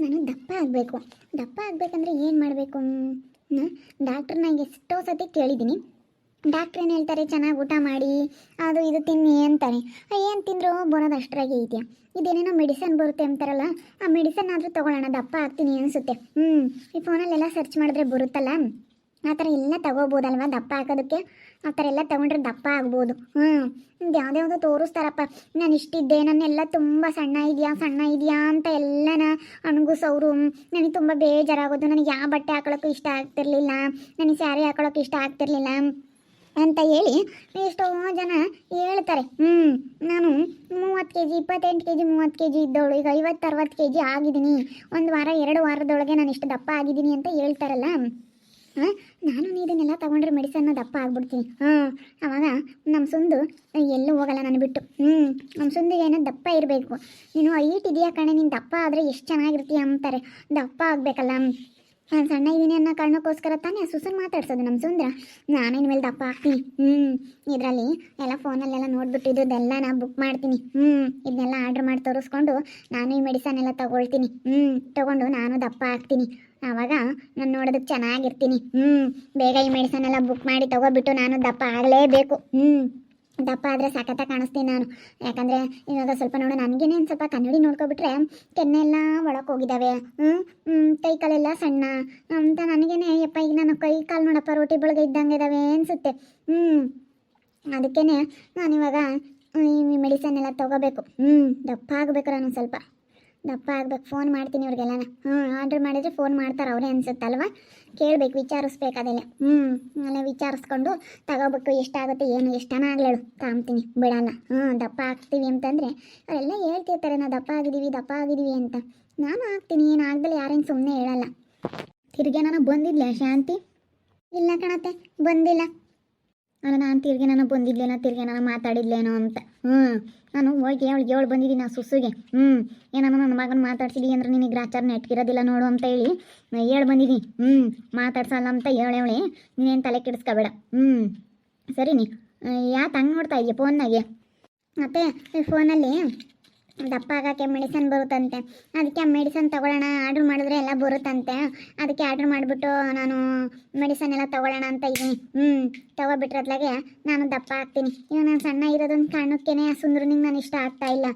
ನಾನು ದಪ್ಪ ಆಗಬೇಕು. ದಪ್ಪ ಆಗಬೇಕಂದ್ರೆ ಏನು ಮಾಡಬೇಕು? ಡಾಕ್ಟ್ರನ್ನ ಎಷ್ಟೋ ಸತಿ ಕೇಳಿದ್ದೀನಿ. ಡಾಕ್ಟ್ರ್ ಏನು ಹೇಳ್ತಾರೆ, ಚೆನ್ನಾಗಿ ಊಟ ಮಾಡಿ ಅದು ಇದು ತಿನ್ನಿ ಅಂತಾರೆ. ಏನು ತಿಂದರೂ ಬರೋದು ಅಷ್ಟರಾಗೆ ಇದೆಯಾ? ಇದೇನೇನೋ ಮೆಡಿಸನ್ ಬರುತ್ತೆ ಅಂತಾರಲ್ಲ, ಆ ಮೆಡಿಸನ್ ಆದರೂ ತೊಗೊಳ್ಳೋಣ, ದಪ್ಪ ಆಗ್ತೀನಿ ಅನಿಸುತ್ತೆ. ಈ ಫೋನಲ್ಲೆಲ್ಲ ಸರ್ಚ್ ಮಾಡಿದ್ರೆ ಬರುತ್ತಲ್ಲ, ಆ ಥರ ಎಲ್ಲ ತಗೋಬೋದಲ್ವ ದಪ್ಪ ಹಾಕೋದಕ್ಕೆ? ಆ ಥರ ಎಲ್ಲ ತೊಗೊಂಡ್ರೆ ದಪ್ಪ ಆಗ್ಬೋದು. ಯಾವುದ್ಯಾವುದೋ ತೋರಿಸ್ತಾರಪ್ಪ, ನಾನು ಇಷ್ಟಿದ್ದೆ, ನನ್ನೆಲ್ಲ ತುಂಬ ಸಣ್ಣ ಇದೆಯಾ ಅಂತ ಎಲ್ಲನ ಅಣಗುಸೋರು. ನನಗೆ ತುಂಬ ಬೇಜಾರಾಗೋದು. ನನಗೆ ಯಾವ ಬಟ್ಟೆ ಹಾಕೊಳ್ಳೋಕ್ಕೂ ಇಷ್ಟ ಆಗ್ತಿರ್ಲಿಲ್ಲ, ನನಗೆ ಸ್ಯಾರಿ ಹಾಕೊಳ್ಳೋಕ್ಕೂ ಇಷ್ಟ ಆಗ್ತಿರ್ಲಿಲ್ಲ ಅಂತ ಹೇಳಿ ಎಷ್ಟೋ ಜನ ಹೇಳ್ತಾರೆ. ನಾನು 30 kg 28 kg 30 kg ಇದ್ದವಳು ಈಗ 50-60 kg ಆಗಿದ್ದೀನಿ, 1 ವಾರ 2 ವಾರದೊಳಗೆ ನಾನು ಇಷ್ಟು ದಪ್ಪ ಆಗಿದ್ದೀನಿ ಅಂತ ಹೇಳ್ತಾರಲ್ಲ. ನಾನು ಇದನ್ನೆಲ್ಲ ತೊಗೊಂಡ್ರೆ ಮೆಡಿಸನ್ನ ದಪ್ಪ ಆಗ್ಬಿಡ್ತೀನಿ. ಆವಾಗ ನಮ್ಮ ಸುಂದು ಎಲ್ಲೂ ಹೋಗಲ್ಲ ನಾನು ಬಿಟ್ಟು. ನಮ್ಮ ಸುಂದಿಗೆ ಏನೋ ದಪ್ಪ ಇರಬೇಕು. ನೀನು ಹೈಟ್ ಇದೆಯಾ ಕಣೆ, ನೀನು ದಪ್ಪ ಆದರೆ ಎಷ್ಟು ಚೆನ್ನಾಗಿರ್ತೀಯ ಅಂತಾರೆ. ದಪ್ಪ ಆಗಬೇಕಲ್ಲ, ನಾನು ಸಣ್ಣ ಇದ್ದೀನಿ ಅನ್ನೋ ಕಾರಣಕ್ಕೋಸ್ಕರ ತಾನೇ ಸುಸನ್ ಮಾತಾಡ್ಸೋದು ನಮ್ಮ ಸುಂದ್ರ. ನಾನು ಇನ್ಮೇಲೆ ದಪ್ಪ ಆಗ್ತೀನಿ. ಇದರಲ್ಲಿ ಎಲ್ಲ ಫೋನಲ್ಲೆಲ್ಲ ನೋಡ್ಬಿಟ್ಟಿದ್ದೆಲ್ಲ ನಾನು ಬುಕ್ ಮಾಡ್ತೀನಿ. ಇದನ್ನೆಲ್ಲ ಆರ್ಡ್ರ್ ಮಾಡಿ ತೋರಿಸ್ಕೊಂಡು ನಾನು ಈ ಮೆಡಿಸನ್ ಎಲ್ಲ ತೊಗೊಳ್ತೀನಿ. ತೊಗೊಂಡು ನಾನು ದಪ್ಪ ಆಗ್ತೀನಿ. ಆವಾಗ ನಾನು ನೋಡೋದಕ್ಕೆ ಚೆನ್ನಾಗಿರ್ತೀನಿ. ಬೇಗ ಈ ಮೆಡಿಸನ್ ಎಲ್ಲ ಬುಕ್ ಮಾಡಿ ತೊಗೊಬಿಟ್ಟು ನಾನು ದಪ್ಪ ಆಗಲೇಬೇಕು. ದಪ್ಪ ಆದರೆ ಸಖತ್ತ ಕಾಣಿಸ್ತೀನಿ ನಾನು. ಯಾಕಂದರೆ ಇವಾಗ ಸ್ವಲ್ಪ ನೋಡು, ನನಗೇನೆ ಒಂದು ಸ್ವಲ್ಪ ಕನ್ನಡಿ ನೋಡ್ಕೊಬಿಟ್ರೆ ಕೆನ್ನೆ ಎಲ್ಲ ಒಳಕ್ಕೆ ಹೋಗಿದ್ದಾವೆ, ಕೈ ಕಾಲೆಲ್ಲ ಸಣ್ಣ ಅಂತ ನನಗೇನೆ ಯಪ್ಪ ಈಗ ನಾನು ಕೈ ಕಾಲು ನೋಡಪ್ಪ ರೋಟಿ ಬೆಳಗ್ಗೆ ಇದ್ದಂಗೆ ಇದ್ದಾವೆ ಅನಿಸುತ್ತೆ. ಅದಕ್ಕೇ ನಾನಿವಾಗ ಈ ಮೆಡಿಸನ್ ಎಲ್ಲ ತೊಗೋಬೇಕು. ದಪ್ಪ ಆಗಬೇಕು, ನಾನು ಸ್ವಲ್ಪ ದಪ್ಪ ಆಗ್ಬೇಕು. ಫೋನ್ ಮಾಡ್ತೀನಿ ಇವ್ರಿಗೆಲ್ಲ. ಆರ್ಡ್ರ್ ಮಾಡಿದರೆ ಫೋನ್ ಮಾಡ್ತಾರೆ ಅವರೇ ಅನಿಸುತ್ತಲ್ವ. ಕೇಳಬೇಕು, ವಿಚಾರಿಸ್ಬೇಕು ಅದೆಲ್ಲ. ಅಲ್ಲ ವಿಚಾರಿಸ್ಕೊಂಡು ತಗೋಬೇಕು. ಎಷ್ಟಾಗುತ್ತೆ ಏನು, ಎಷ್ಟನ ಆಗಲೇಳು ತಾಂಬ್ತೀನಿ, ಬಿಡಲ್ಲ. ದಪ್ಪ ಆಗ್ತೀವಿ ಅಂತಂದರೆ ಅವರೆಲ್ಲ ಹೇಳ್ತಿರ್ತಾರೆ ನಾವು ದಪ್ಪ ಆಗಿದ್ದೀವಿ ಅಂತ. ನಾನು ಆಗ್ತೀನಿ, ಏನು ಆಗ್ದಲೆ ಯಾರೇನು ಸುಮ್ಮನೆ ಹೇಳಲ್ಲ. ತಿರ್ಗಿ ನಾನು ಬಂದಿದ್ಲೆ ಶಾಂತಿ? ಇಲ್ಲ ಕಣತ್ತೆ, ಬಂದಿಲ್ಲ. ಅಲ್ಲ, ನಾನು ತಿರ್ಗಿ ನಾನು ಬಂದಿದ್ಲೇನೋ, ತಿರ್ಗಿ ನಾನು ಮಾತಾಡಿದ್ಲೇನೋ ಅಂತ. ನಾನು ಹೋಗಿ ಅವಳಿಗೆ ಹೇಳಿ ಬಂದಿದ್ದೀನಿ ಆ ಸುಸುಗೆ. ಏನಮ್ಮ ನನ್ನ ಮಗನ ಮಾತಾಡ್ಸಿದಿ ಅಂದ್ರೆ ನಿನಗೆ ಗ್ರಾಚಾರ ನೆಟ್ಗಿರೋದಿಲ್ಲ ನೋಡು ಅಂತ ಹೇಳಿ ಹೇಳಿ ಬಂದಿದ್ದೀನಿ. ಮಾತಾಡ್ಸಲ್ಲ ಅಂತ ಹೇಳಿ ನೀನೇನು ತಲೆ ಕೆಡಿಸ್ಕೋಬೇಡ. ಸರಿ, ಯಾಕೆ ಹಂಗೆ ನೋಡ್ತಾ ಇದೆಯಾ ಫೋನ್ನಾಗೆ? ಮತ್ತು ಫೋನಲ್ಲಿ ದಪ್ಪ ಆಗೋಕ್ಕೆ ಮೆಡಿಸನ್ ಬರುತ್ತಂತೆ. ಅದಕ್ಕೆ ಆ ಮೆಡಿಸನ್ ತೊಗೊಳ್ಳೋಣ, ಆರ್ಡ್ರ್ ಮಾಡಿದ್ರೆ ಎಲ್ಲ ಬರುತ್ತಂತೆ. ಅದಕ್ಕೆ ಆರ್ಡ್ರ್ ಮಾಡಿಬಿಟ್ಟು ನಾನು ಮೆಡಿಸನ್ ಎಲ್ಲ ತೊಗೊಳ್ಳೋಣ ಅಂತ ಇದ್ದೀನಿ. ತೊಗೊಬಿಟ್ರದ್ಲಾಗೆ ನಾನು ದಪ್ಪ ಆಗ್ತೀನಿ. ಇವಾಗ ನಾನು ಸಣ್ಣ ಇರೋದೊಂದು ಕಾರಣಕ್ಕೇ ಆ ಸುಂದ್ರನಿಗೆ ನಾನು ಇಷ್ಟ ಆಗ್ತಾ ಇಲ್ಲ.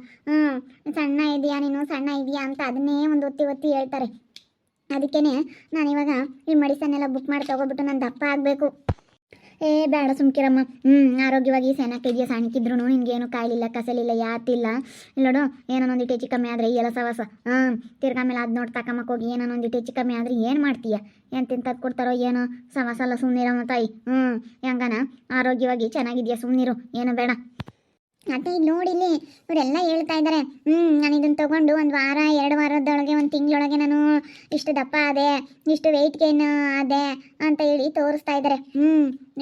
ಸಣ್ಣ ಇದೆಯಾ ಅಂತ ಅದನ್ನೇ ಒಂದು ಒತ್ತಿ ಹೇಳ್ತಾರೆ. ಅದಕ್ಕೇ ನಾನಿವಾಗ ಈ ಮೆಡಿಸನ್ ಎಲ್ಲ ಬುಕ್ ಮಾಡಿ ತೊಗೊಬಿಟ್ಟು ನಾನು ದಪ್ಪ ಆಗಬೇಕು. ಬೇಡ ಸುಮ್ಕಿರಮ್ಮ. ಆರೋಗ್ಯವಾಗಿ ಸಣ್ಣಕ್ಕಿದೆಯಾ, ಸಣ್ಣಕ್ಕಿದ್ರು ನಿನ್ಗೇನು ಕಾಯಿಲಿಲ್ಲ, ಕಸಲಿಲ್ಲ, ಯಾತಿಲ್ಲ. ಇಲ್ಲೋಡು, ಏನನ್ನೊಂದಿಟ್ಟು ಹೆಚ್ಚು ಕಮ್ಮಿ ಆದರೆ ಈ ಎಲ್ಲ ಸವಾಸ. ತಿರ್ಗಾ ಮೇಲೆ ಅದು ನೋಡಿ ತಕಮಕ್ಕೆ ಹೋಗಿ ಏನನ್ನೊಂದಿಟ್ಟು ಹೆಚ್ಚು ಕಮ್ಮಿ ಆದರೆ ಏನು ಮಾಡ್ತೀಯ? ಏನು ತಿಂತದ್ದು ಕೊಡ್ತಾರೋ ಏನೋ ಸವಾಸ ಅಲ್ಲ. ಸುಮ್ಮನಿರಮ್ಮ ತಾಯಿ. ಹೆಂಗನ ಆರೋಗ್ಯವಾಗಿ ಚೆನ್ನಾಗಿದೆಯಾ, ಸುಮ್ಮನಿರು, ಏನು ಬೇಡ. ಮತ್ತು ಇಲ್ಲಿ ನೋಡಿಲ್ಲಿ ಇವರೆಲ್ಲ ಹೇಳ್ತಾ ಇದ್ದಾರೆ, ನಾನು ಇದನ್ನು ತೊಗೊಂಡು 1 ವಾರ 2 ವಾರದೊಳಗೆ 1 ತಿಂಗಳೊಳಗೆ ನಾನು ಇಷ್ಟು ದಪ್ಪ ಆದೆ, ಇಷ್ಟು ವೆಯ್ಟ್ ಗೇನ್ ಆದೆ ಅಂತ ಹೇಳಿ ತೋರಿಸ್ತಾ ಇದ್ದಾರೆ.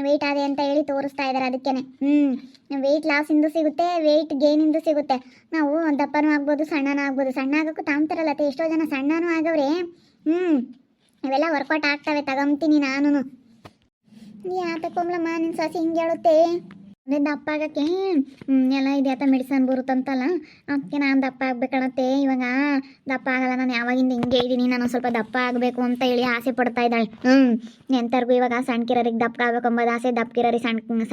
ವೆಯ್ಟ್ ಆದೆ ಅಂತ ಹೇಳಿ ತೋರಿಸ್ತಾ ಇದ್ದಾರೆ. ಅದಕ್ಕೇ ವೆಯ್ಟ್ ಲಾಸಿಂದು ಸಿಗುತ್ತೆ, ವೆಯ್ಟ್ ಗೇನಿಂದು ಸಿಗುತ್ತೆ. ನಾವು ದಪ್ಪನೂ ಆಗ್ಬೋದು, ಸಣ್ಣನೂ ಆಗ್ಬೋದು. ಸಣ್ಣ ಆಗೋಕ್ಕೂ ತಾಂಬ್ತಾರಲ್ಲ, ಎಷ್ಟೋ ಜನ ಸಣ್ಣನೂ ಆಗವ್ರೆ. ಇವೆಲ್ಲ ವರ್ಕೌಟ್ ಆಗ್ತವೆ, ತಗೊಂತೀನಿ ನಾನು. ಯಾತಕ್ಕೊಮ್ಲಮ್ಮ ನಿನ್ನ ಸೊಸೆ ಹಿಂಗೆ ಹೇಳುತ್ತೆ? ಅದೇ ದಪ್ಪ ಆಗೋಕ್ಕೆ ಎಲ್ಲ ಇದೆಯತ್ತ ಮೆಡಿಸನ್ ಬರುತ್ತಂತಲ್ಲ, ಅದಕ್ಕೆ ನಾನು ದಪ್ಪ ಆಗ್ಬೇಕಣತ್ತೆ. ಇವಾಗ ದಪ್ಪ ಆಗಲ್ಲ, ನಾನು ಯಾವಾಗಿಂದ ಹಿಂಗೆ ಇದ್ದೀನಿ, ನಾನು ಸ್ವಲ್ಪ ದಪ್ಪ ಆಗಬೇಕು ಅಂತ ಹೇಳಿ ಆಸೆ ಪಡ್ತಾ ಇದ್ದಾಳೆ. ಎಂಥರ್ಗೂ ಇವಾಗ ಸಣ್ಣಕಿರೋರಿಗೆ ದಪ್ಪ ಆಗ್ಬೇಕು ಎಂಬುದು ಆಸೆ, ದಪ್ಪಕಿರೋರಿಗೆ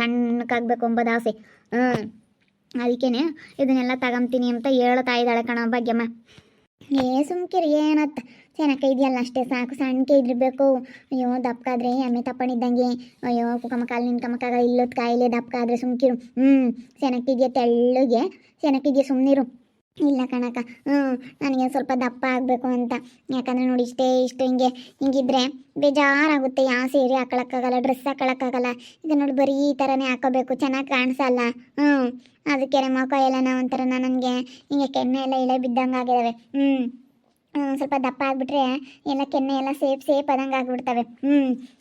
ಸಣ್ಣಕ್ಕಾಗಬೇಕು ಎಂಬುದು ಆಸೆ. ಅದಕ್ಕೇ ಇದನ್ನೆಲ್ಲ ತಗೊಂತೀನಿ ಅಂತ ಹೇಳ್ತಾ ಇದ್ದಾಳೆ ಕಣ ಭಾಗ್ಯಮ್ಮ. ಸುಮ್ಕಿರಿ, ಏನತ್ತ ಚೆನ್ನಾಗಿ ಇದೆಯಲ್ಲ ಅಷ್ಟೇ ಸಾಕು. ಸಣ್ಣಕ್ಕೆ ಇದ್ರಬೇಕು. ಅಯ್ಯೋ ದಪ್ಪಕಾದ್ರೆ ಎಮ್ಮೆ ತಪ್ಪಣಿದ್ದಂಗೆ. ಅಯ್ಯೋ ಕುಕಮಕಾಲು ನಿನ್ಕಮಕ್ಕಾಗ ಇಲ್ಲದ ಕಾಯಿಲೆ. ದಪ್ಪಕಾದ್ರೆ ಸುಮ್ಕಿರು. ಚೆನ್ನಾಗಿದೆಯಾ, ತೆಳ್ಳಗೆ ಚೆನ್ನಾಗಿದೆಯಾ, ಸುಮ್ಮನಿರು. ಇಲ್ಲ ಕಣಕ, ನನಗೆ ಸ್ವಲ್ಪ ದಪ್ಪ ಆಗಬೇಕು ಅಂತ. ಯಾಕಂದರೆ ನೋಡಿ ಇಷ್ಟು ಹಿಂಗಿದ್ರೆ ಬೇಜಾರಾಗುತ್ತೆ. ಯಾವ ಸೀರೆ ಹಾಕೊಳಕ್ಕಾಗಲ್ಲ, ಡ್ರೆಸ್ ಹಾಕೊಳಕ್ಕಾಗಲ್ಲ. ಈಗ ನೋಡಿ ಬರೀ ಈ ಥರನೇ ಹಾಕೋಬೇಕು, ಚೆನ್ನಾಗಿ ಕಾಣಿಸಲ್ಲ. ಅದಕ್ಕೆ ಮುಖ ಎಲ್ಲ ಒಂಥರ ನನಗೆ ಹಿಂಗೆ ಕೆನ್ನೆ ಎಲ್ಲ ಇಳೆ ಬಿದ್ದಂಗೆ ಆಗಿದ್ದಾವೆ. ಸ್ವಲ್ಪ ದಪ್ಪ ಆಗಿಬಿಟ್ರೆ ಎಲ್ಲ ಕೆನ್ನೆ ಎಲ್ಲ ಸೇಪ್ ಆದಂಗೆ ಆಗಿಬಿಡ್ತವೆ.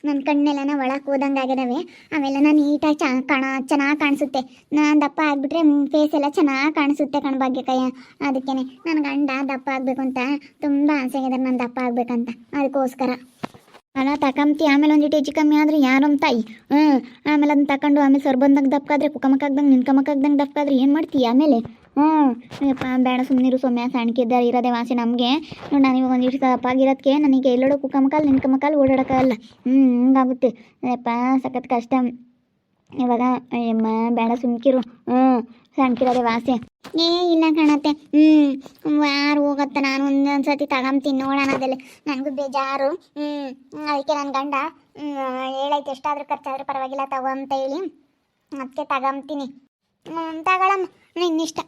ನನ್ನ ಕಣ್ಣೆಲ್ಲ ಒಳಗೆ ಹೋದಂಗೆ ಆಗಿದ್ದಾವೆ. ಅವೆಲ್ಲ ನೀಟಾಗಿ ಚೆನ್ನಾಗಿ ಕಾಣಿಸುತ್ತೆ. ನಾನು ದಪ್ಪ ಆಗಿಬಿಟ್ರೆ ಫೇಸ್ ಎಲ್ಲ ಚೆನ್ನಾಗಿ ಕಾಣಿಸುತ್ತೆ ಕಣ್ಭಾಗ್ಯಕಯ್ಯ. ಅದಕ್ಕೇ ನನ್ನ ಗಂಡ ದಪ್ಪ ಆಗಬೇಕು ಅಂತ ತುಂಬ ಆಸೆ ಆಗಿದ್ದಾರೆ, ನಾನು ದಪ್ಪ ಆಗಬೇಕಂತ. ಅದಕ್ಕೋಸ್ಕರ ಅಲ್ಲ ತಕೊಂತಿ. ಆಮೇಲೆ ಒಂದಿಟ್ಟು ಹೆಚ್ಚು ಕಮ್ಮಿ ಆದರೆ ಯಾರಮ್ಮ ತಾಯಿ. ಆಮೇಲೆ ಅದನ್ನ ತಗೊಂಡು ಆಮೇಲೆ ಸರ್ ಬಂದಂಗೆ ದಪ್ಪಾದ್ರೆ ಕುಕ್ಕಮಕ್ಕಾಗ್ದಂಗೆ ನಿನ್ಕಮಕ್ಕಾಗ್ದಂಗೆ ದಪ್ಪಾದ್ರೆ ಏನು ಮಾಡ್ತೀಯ ಆಮೇಲೆ? ಯಪ್ಪ ಬೇಡ ಸುಮ್ಮನಿರು ಸೌಮ್ಯ, ಸಣ್ಣಕ್ಕಿದ್ದ ಇರೋದೇ ವಾಸಿ ನಮಗೆ. ನೋಡಿ ನಾನು ಇವಾಗ ಒಂದಿಷ್ಟು ದಪ್ಪಾಗಿರೋದಕ್ಕೆ ನನಗೆ ಎಲ್ಲೋಡೋ ಕುಕ್ಕಮಕಾಲು ನಿನ್ಕಮಕಾಲು ಓಡಾಡೋಕ್ಕಾಗಲ್ಲ. ಹಿಂಗಾಗುತ್ತೆ ಯಪ್ಪ, ಸಖತ್ ಕಷ್ಟ ಇವಾಗ. ಅಯ್ಯಮ್ಮ ಬೇಡ ಸುಮ್ಕಿರು. ಸಣ್ಣಕಿರೋದೆ ವಾಸಿ. ಇಲ್ಲ ಕಾಣತ್ತೆ. ಯಾರು ಹೋಗತ್ತೆ, ನಾನು ಒಂದೊಂದ್ಸತಿ ತಗೊಂತೀನಿ ನೋಡೋಣ ಅದೆಲ್ಲ. ನನಗೂ ಬೇಜಾರು. ಅದಕ್ಕೆ ನನ್ನ ಗಂಡ ಹೇಳೈತೆ ಎಷ್ಟಾದ್ರೂ ಖರ್ಚಾದ್ರೂ ಪರವಾಗಿಲ್ಲ ತಗೋ ಅಂತ ಹೇಳಿ, ಅದಕ್ಕೆ ತಗೊಂತೀನಿ. ತಗೊಳಮ್ಮ ನಿನ್ನಿಷ್ಟ.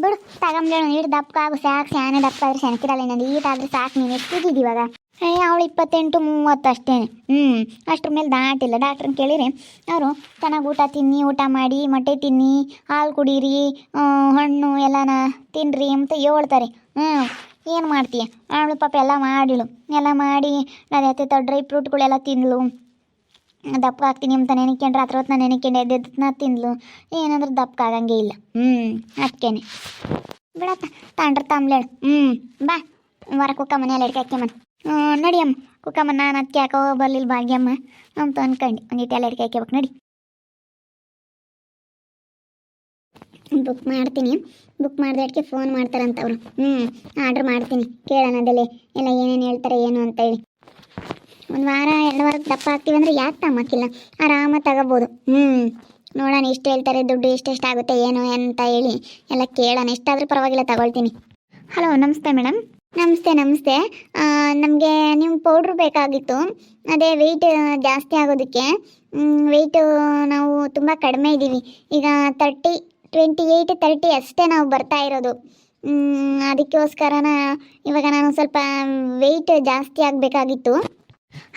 ಬಿಡು ತಗೊಂಬೇಡ, ನೀರು ದಪ್ಪ ಆಗು ಸಾಕು. ಸ್ಯಾನೆ ದಪ್ಪ ಆದ್ರೆ ಸೆಣಕಿರಲ್ಲ, ಇನ್ನೊಂದು ಈಟಾದ್ರೆ ಸಾಕು. ನೀನು ಎಷ್ಟಿದ್ದೀವಿ ಇವಾಗ? ಅವಳು 28-30 ಅಷ್ಟೇ. ಅಷ್ಟ್ರ ಮೇಲೆ ದಾಟಿಲ್ಲ. ಡಾಕ್ಟ್ರನ್ನ ಕೇಳಿರಿ, ಅವರು ಚೆನ್ನಾಗಿ ಊಟ ತಿನ್ನಿ, ಊಟ ಮಾಡಿ, ಮೊಟ್ಟೆ ತಿನ್ನಿ, ಹಾಲು ಕುಡೀರಿ, ಹಣ್ಣು ಎಲ್ಲನ ತಿನ್ನಿರಿ ಅಂತ ಹೇಳ್ತಾರೆ. ಏನು ಮಾಡ್ತೀಯ? ಅವಳು ಪಾಪ ಎಲ್ಲ ಮಾಡಿಳು, ಎಲ್ಲ ಮಾಡಿ ಅದೇ ಡ್ರೈ ಫ್ರೂಟ್ಗಳೆಲ್ಲ ತಿಂದಳು. ದಪ್ಪ ಆಗ್ತೀನಿ ಅಂತ ನೆನೆಕೊಂಡ್ರೆ ರಾತ್ರಿ ಹೊತ್ತು ನಾನು ನೆನೆಕೊಂಡು ಎದ್ದೆದ್ದನ್ನ ತಿಂದಳು. ಏನಂದ್ರೆ ದಪ್ಪ ಆಗಂಗೆ ಇಲ್ಲ. ಅದಕ್ಕೇನೆ ಬಿಡತ್ತ ತಾಂಡ್ರ ತಾಂಬ್ಲೇಳು. ಬಾ ಹೊರ ಕುಕ್ಕ ಮನೆಯಲ್ಲಿ ಅಡಿಕೆ ಹಾಕ್ಯಮ್ಮನ. ನಡಿಯಮ್ಮ ಕುಕ್ಕಮ್ಮ, ನಾನು ಅದಕ್ಕೆ ಯಾಕೋ ಬರ್ಲಿಲ್ಲ ಭಾಗ್ಯಮ್ಮ ಅಂತ ಅನ್ಕೊಂಡು ಒಂದಿಟ್ಟು ಎಲ್ಲ ಅಡಿಕೆ ಹಾಕ್ಯಬೇಕು. ನಡಿ ಬುಕ್ ಮಾಡ್ತೀನಿ. ಬುಕ್ ಮಾಡಿದ ಅಡಿಕೆ ಫೋನ್ ಮಾಡ್ತಾರಂತ ಅವರು. ಆರ್ಡ್ರ್ ಮಾಡ್ತೀನಿ, ಕೇಳೋಣ ಅದಲ್ಲೇ ಎಲ್ಲ ಏನೇನು ಹೇಳ್ತಾರೆ ಏನು ಅಂತೇಳಿ. 1 ವಾರ 2 ವಾರಕ್ಕೆ ದಪ್ಪ ಆಗ್ತೀವಿ ಅಂದರೆ ಯಾಕೆ ತಮ್ಮಕ್ಕಿಲ್ಲ, ಆರಾಮಾಗಿ ತಗೋಬೋದು. ನೋಡೋಣ ಎಷ್ಟು ಹೇಳ್ತಾರೆ, ದುಡ್ಡು ಎಷ್ಟೆಷ್ಟಾಗುತ್ತೆ ಏನು ಅಂತ ಹೇಳಿ ಎಲ್ಲ ಕೇಳೋಣ. ಎಷ್ಟಾದರೂ ಪರವಾಗಿಲ್ಲ ತಗೊಳ್ತೀನಿ. ಹಲೋ, ನಮಸ್ತೆ ಮೇಡಮ್. ನಮಸ್ತೆ. ನಮಗೆ ನಿಮ್ಮ ಪೌಡ್ರು ಬೇಕಾಗಿತ್ತು. ಅದೇ ವೆಯ್ಟ್ ಜಾಸ್ತಿ ಆಗೋದಕ್ಕೆ. ವೆಯ್ಟು ನಾವು ತುಂಬ ಕಡಿಮೆ ಇದ್ದೀವಿ ಈಗ. 28-30 ಅಷ್ಟೇ ನಾವು ಬರ್ತಾ ಇರೋದು. ಅದಕ್ಕೋಸ್ಕರನ ಇವಾಗ ನಾನು ಸ್ವಲ್ಪ ವೆಯ್ಟ್ ಜಾಸ್ತಿ ಆಗಬೇಕಾಗಿತ್ತು.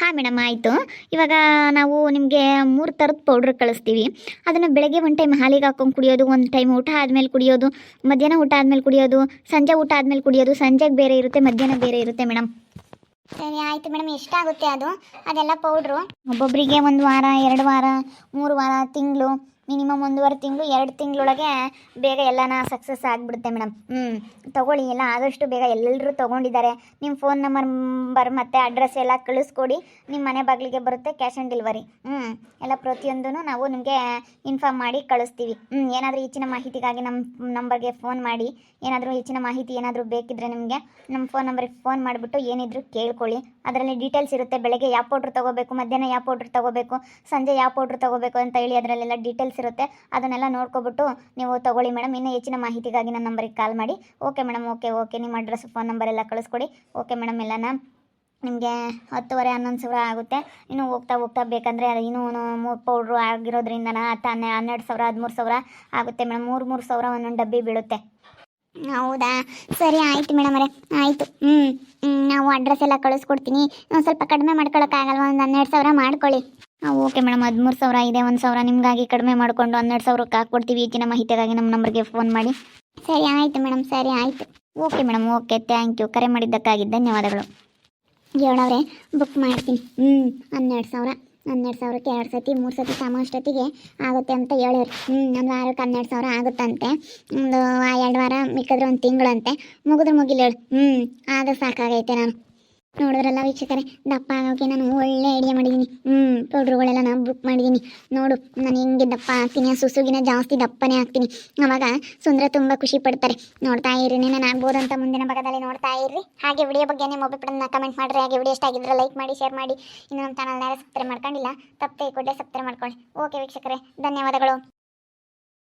ಹಾಂ ಮೇಡಮ್, ಆಯಿತು. ಇವಾಗ ನಾವು ನಿಮಗೆ 3 ಥರದ ಪೌಡ್ರ್ ಕಳಿಸ್ತೀವಿ. ಅದನ್ನು ಬೆಳಗ್ಗೆ ಒಂದು ಟೈಮ್ ಹಾಲಿಗೆ ಹಾಕ್ಕೊಂಡು ಕುಡಿಯೋದು, ಒಂದು ಟೈಮ್ ಊಟ ಆದಮೇಲೆ ಕುಡಿಯೋದು, ಮಧ್ಯಾಹ್ನ ಊಟ ಆದಮೇಲೆ ಕುಡಿಯೋದು, ಸಂಜೆ ಊಟ ಆದಮೇಲೆ ಕುಡಿಯೋದು. ಸಂಜೆಗೆ ಬೇರೆ ಇರುತ್ತೆ, ಮಧ್ಯಾಹ್ನ ಬೇರೆ ಇರುತ್ತೆ ಮೇಡಮ್. ಸರಿ ಆಯಿತು ಮೇಡಮ್. ಎಷ್ಟಾಗುತ್ತೆ ಅದೆಲ್ಲ ಪೌಡ್ರು? ಒಬ್ಬೊಬ್ಬರಿಗೆ 1 ವಾರ, 2 ವಾರ, 3 ವಾರ, ತಿಂಗಳು, ಮಿನಿಮಮ್ 1.5 ತಿಂಗಳು, 2 ತಿಂಗಳೊಳಗೆ ಬೇಗ ಎಲ್ಲನ ಸಕ್ಸಸ್ ಆಗಿಬಿಡುತ್ತೆ ಮೇಡಮ್. ತೊಗೊಳ್ಳಿ, ಎಲ್ಲ ಆದಷ್ಟು ಬೇಗ ಎಲ್ಲರೂ ತೊಗೊಂಡಿದ್ದಾರೆ. ನಿಮ್ಮ ಫೋನ್ ನಂಬರ್ ಮತ್ತು ಅಡ್ರೆಸ್ ಎಲ್ಲ ಕಳಿಸ್ಕೊಡಿ, ನಿಮ್ಮ ಮನೆ ಬಾಗಿಲಿಗೆ ಬರುತ್ತೆ. Cash on delivery. ಎಲ್ಲ ಪ್ರತಿಯೊಂದೂ ನಾವು ನಿಮಗೆ ಇನ್ಫಾರ್ಮ್ ಮಾಡಿ ಕಳಿಸ್ತೀವಿ. ಏನಾದರೂ ಹೆಚ್ಚಿನ ಮಾಹಿತಿಗಾಗಿ ನಮ್ಮ ನಂಬರ್ಗೆ ಫೋನ್ ಮಾಡಿ. ಏನಾದರೂ ಹೆಚ್ಚಿನ ಮಾಹಿತಿ ಏನಾದರೂ ಬೇಕಿದ್ದರೆ ನಿಮಗೆ ನಮ್ಮ ಫೋನ್ ನಂಬರಿಗೆ ಫೋನ್ ಮಾಡಿಬಿಟ್ಟು ಏನಿದ್ರು ಕೇಳ್ಕೊಳ್ಳಿ. ಅದರಲ್ಲಿ ಡೀಟೇಲ್ಸ್ ಇರುತ್ತೆ. ಬೆಳಗ್ಗೆ ಯಾವ ಪೌಡ್ರ್ ತೊಗೋಬೇಕು, ಮಧ್ಯಾಹ್ನ ಯಾವ ಪೌಡ್ರ್ ತೊಗೋಬೇಕು, ಸಂಜೆ ಯಾವ ಪೌಡ್ರ್ ತೊಗೋಬೇಕು ಅಂತ ಹೇಳಿ ಅದರಲ್ಲೆಲ್ಲ ಡೀಟೇಲ್ಸ್ ಇರುತ್ತೆ. ಅದನ್ನೆಲ್ಲ ನೋಡ್ಕೊಬಿಟ್ಟು ನೀವು ತೊಗೊಳ್ಳಿ ಮೇಡಮ್. ಇನ್ನೂ ಹೆಚ್ಚಿನ ಮಾಹಿತಿಗಾಗಿ ನನ್ನ ನಂಬರಿಗೆ ಕಾಲ್ ಮಾಡಿ. Okay madam, okay. ನಿಮ್ಮ ಅಡ್ರೆಸ್, ಫೋನ್ ನಂಬರ್ ಎಲ್ಲ ಕಳಿಸ್ಕೊಡಿ. Okay madam. ಎಲ್ಲನ ನಿಮಗೆ 10,000 11 ಸಾವಿರ ಆಗುತ್ತೆ. ಇನ್ನೂ ಹೋಗ್ತಾ ಬೇಕಂದರೆ ಅದು ಇನ್ನೂ 3 ಪೌಡ್ರು ಆಗಿರೋದ್ರಿಂದ 12,000 13 ಸಾವಿರ ಆಗುತ್ತೆ ಮೇಡಮ್. 3 ಸಾವಿರ ಒಂದೊಂದು ಡಬ್ಬಿ ಬೀಳುತ್ತೆ. ಹೌದಾ, ಸರಿ ಆಯಿತು ಮೇಡಮ್ ಅವರೇ, ಆಯಿತು. ನಾವು ಅಡ್ರೆಸ್ ಎಲ್ಲ ಕಳಿಸ್ಕೊಡ್ತೀನಿ. ಸ್ವಲ್ಪ ಕಡಿಮೆ ಮಾಡ್ಕೊಳಕ್ಕಾಗಲ್ವ? ಒಂದು 12 ಸಾವಿರ ಮಾಡ್ಕೊಳ್ಳಿ. ಓಕೆ ಮೇಡಮ್, 13 ಸಾವಿರ ಇದೆ. 1 ಸಾವಿರ ನಿಮಗಾಗಿ ಕಡಿಮೆ ಮಾಡಿಕೊಂಡು 12 ಸಾವಿರಕ್ಕೆ ಹಾಕ್ಕೊಡ್ತೀವಿ. ಹೆಚ್ಚಿನ ಮಾಹಿತಿಗಾಗಿ ನಮ್ಮ ನಂಬರ್ಗೆ ಫೋನ್ ಮಾಡಿ. ಸರಿ ಆಯಿತು ಮೇಡಮ್, ಸರಿ ಆಯಿತು. Okay madam, okay, thank you. ಕರೆ ಮಾಡಿದ್ದಕ್ಕಾಗಿ ಧನ್ಯವಾದಗಳು. ಹೇಳವ್ರೆ ಬುಕ್ ಮಾಡ್ತೀನಿ. 12 ಸಾವಿರ. 12 ಸಾವಿರಕ್ಕೆ 2 ಸತಿ 3 ಸತಿ ಸಾಮೋಷ್ಟೊತ್ತಿಗೆ ಆಗುತ್ತೆ ಅಂತ ಹೇಳಿವ್ರಿ. 1 ವಾರಕ್ಕೆ 12 ಸಾವಿರ ಆಗುತ್ತಂತೆ. ಒಂದು 2 ವಾರ ಮಿಕ್ಕಿದ್ರೆ 1 ತಿಂಗಳಂತೆ. ಮುಗಿಲ್ಲ ಹೇಳು. ಆಗ ಸಾಕಾಗೈತೆ. ನಾನು ನೋಡಿದ್ರಲ್ಲ ವೀಕ್ಷಕರೇ, ದಪ್ಪ ಆಗೋಕೆ ನಾನು ಒಳ್ಳೆ ಐಡಿಯಾ ಮಾಡಿದ್ದೀನಿ. ಪೌಡ್ರುಗಳೆಲ್ಲ ನಾನು ಬುಕ್ ಮಾಡಿದ್ದೀನಿ. ನೋಡು ನಾನು ಹೆಂಗೆ ದಪ್ಪ ಆಗ್ತೀನಿ, ಸುಸುಗಿನ ಜಾಸ್ತಿ ದಪ್ಪನೇ ಆಗ್ತೀನಿ. ಆವಾಗ ಸುಂದರ ತುಂಬ ಖುಷಿ ಪಡ್ತಾರೆ. ನೋಡ್ತಾ ಇರ್ರಿ, ನಾನು ಆಗ್ಬೋದು ಅಂತ ಮುಂದಿನ ಭಾಗದಲ್ಲಿ ನೋಡ್ತಾ ಇರ್ರಿ. ಹಾಗೆ ವಿಡಿಯೋ ಬಗ್ಗೆ ನಿಮ್ಮ ಅಭಿಪ್ರಾಯನ ಕಮೆಂಟ್ ಮಾಡಿರಿ. ಹಾಗೆ ವಿಡಿಯೋ ಇಷ್ಟ ಆಗಿದ್ರೆ ಲೈಕ್ ಮಾಡಿ, ಶೇರ್ ಮಾಡಿ. ಇನ್ನು ನಮ್ಮ ಚಾನಲ್ನ ಸಬ್ಸ್ಕ್ರೈಬ್ ಮಾಡ್ಕೊಂಡಿಲ್ಲ, ತಪ್ಪದೆ ಕೂಡಲೇ ಸಬ್ಸ್ಕ್ರೈಬ್ ಮಾಡ್ಕೊಳ್ಳಿ. ಓಕೆ ವೀಕ್ಷಕರೇ, ಧನ್ಯವಾದಗಳು.